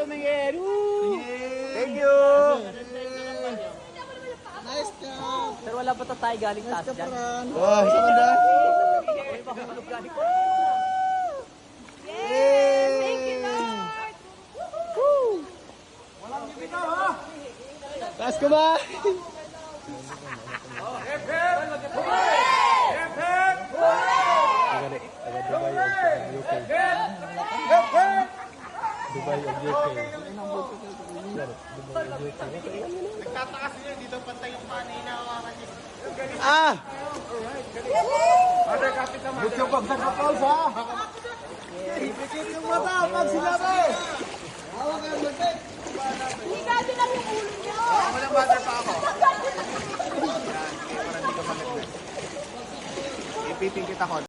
tumingin. Thank you. Nice job. Pero wala pa tayo galing taas dyan. Oh, isa ba na? May mahulog galing. Thank you, Lord. Taas ko ba? Dubai of UK. Nagtatakas niya, dito pantay yung panay na hawakan niya. Ah! Buti yung pagsakapals ha! Ipikit yung mata pag sinabi! Hawakan mo, Tek. Ligado lang yung ulo niyo. Ako ng butter pa ako. Ipitin kita ko.